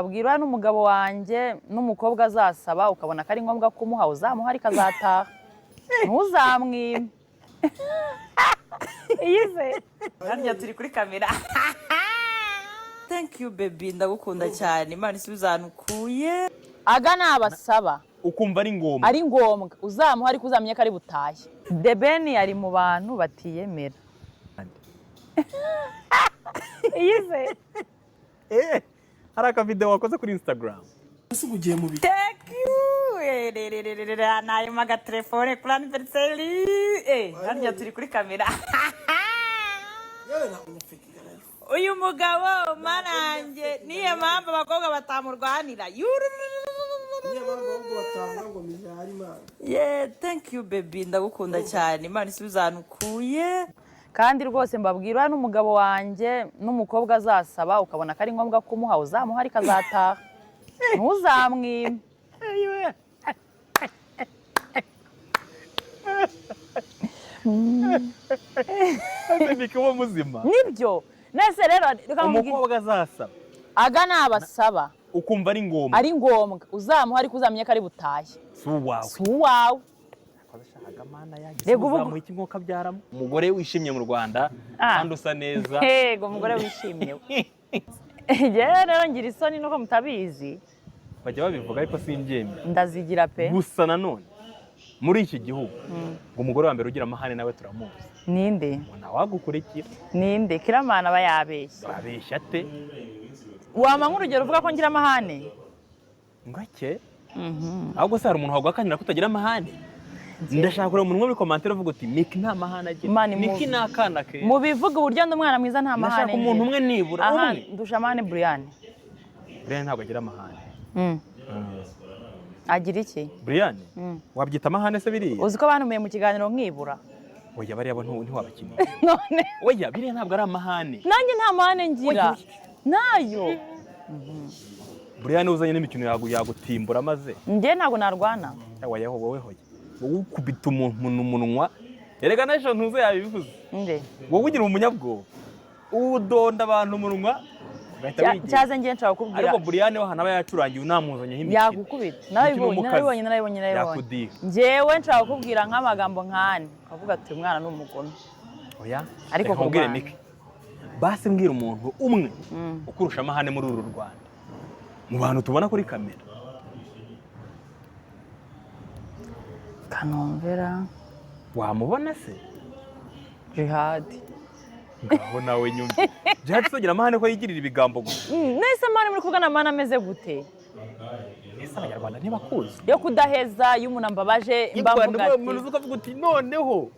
Abwirwa n'umugabo wanjye n'umukobwa azasaba ukabona ko ari ngombwa kumuha uzamuha ariko azataha ntuzamwime iyize harya turi kuri kamera. Thank you baby ndagukunda cyane Imana isibizanukuye. Aga nabasaba ukumva ari ngombwa uzamuha ariko uzamenye ko ari butahe. The Ben ari mu bantu batiyemera. Iyize hari akavideo wakoze kuri Instagram usubugiye mu biki. Thank you nayo maga telefone kuri anniversary harya turi kuri kamera. Uyu mugabo mananje niye mpamvu abakobwa batamurwanira. Yeah, thank you baby ndagukunda cyane Imana isibizanukuye. Kandi rwose mbabwirwa n'umugabo wanjye n'umukobwa azasaba ukabona ko ari ngombwa kumuha uzamuha ariko azataha ntuzamwime. Mike wo muzima nibyo nese rero umukobwa azasaba aga nabasaba ukumva ari ngombwa uzamuha ariko uzamenye ko ari butahe si uwawe. Rego uzamuha iki nk'uko abyaramo umugore wishimye mu Rwanda kandi usa neza. Yego umugore wishimye. Rero ngira isoni nuko mutabizi bajya babivuga ariko simbyemera ndazigira pe. Gusa nanone muri iki gihugu ngo umugore wa mbere ugira amahane nawe turamuzi. Ninde? Nawagukurikira. Ninde? Kiramana aba yabeshya. Abeshya ate? Wama nk'urugero uvuga ko ngira amahane? Ngake. Ahubwo se hari umuntu waguhakanira ko utagira amahane? Ndashaka kureba umuntu muri commentaire uvuga uti Mike nta mahane agira. Mike nakana ke. Mu bivuga uburyo ndumwana mwiza nta mahane. Ndashaka umuntu umwe nibura umwe. Ndusha amahane Brian. Brian ntabwo agira amahane. Agira iki? Brian wabyita amahane se biriya? Uzi ko banumiye mu kiganiro nkibura. Oya bariya bo ntiwabakina. None oya biriya ntabwo ari amahane. Nanjye nta mahane ngira. Nayo. Brian uzanye n'imikino yagutimbura maze. Nge ntabwo narwana. Oya wowe hoya. Wowe ukubita umuntu umunwa. Erega nasho ntuze yabivuze. Nde. Wowe ugira umunyabwo. Udonda abantu umunwa. Cyaze ngiye nshaka kubwira. Ariko Brian we hanaba yacurangiye unamuzanye nk'imikino. Yagukubita. Narabibonye. Ngewe nshaka kubwira nk'amagambo nkane. Kavuga ati umwana n'umugome. Oya. Ariko kubwire Mike. Basi mbwira umuntu umwe ukurusha amahane muri uru Rwanda. Mu bantu tubona kuri kamera. Kanomvera. Wamubona se? Jihad. Ngaho nawe nyumva. Jihad sogira amahane ko yigirira ibigambo gusa. Nese amahane muri kuvugana amahane ameze gute? Ese abanyarwanda ntibakuzi. Yo kudaheza y'umuntu ambabaje mbavuga ati. Umuntu ukavuga uti noneho.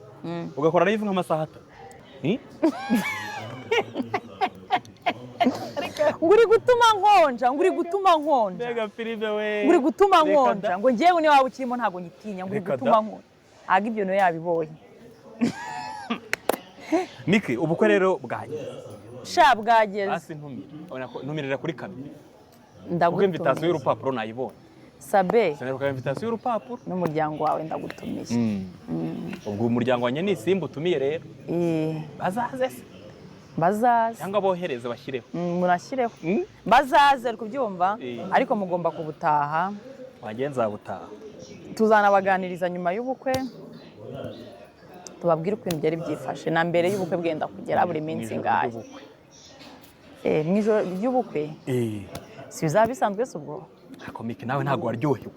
Ugakora live nk'amasaha 3. Nguri gutuma nkonja. Mbega filime we. Nguri gutuma nkonja. Ngo ngewe ni waba ukirimo ntago nyitinya nguri gutuma nkonja. Aga ibyo no yabibonye. Mike ubukwe rero bwageze. Sha bwageze. Basi ntumirira kuri kamera. Ndagutumiye. Invitation y'urupapuro nayibonye. Sabe. Sinari invitation y'urupapuro. N'umuryango wawe ndagutumiye. Ubwo umuryango wanye ni Simba utumiye rero. Bazaze se. Bazaze. Cyangwa bohereze bashyireho. Murashyireho. Bazaze kubyumva ariko mugomba kubutaha. Wagenza butaha. Tuzanabaganiriza nyuma y'ubukwe. Tubabwire uko ibintu byari byifashe na mbere y'ubukwe bwenda kugera buri minsi ngahe. Mwijoro ry'ubukwe. Si bizaba bisanzwe se ubwo. Ariko Mike nawe ntago waryohewe.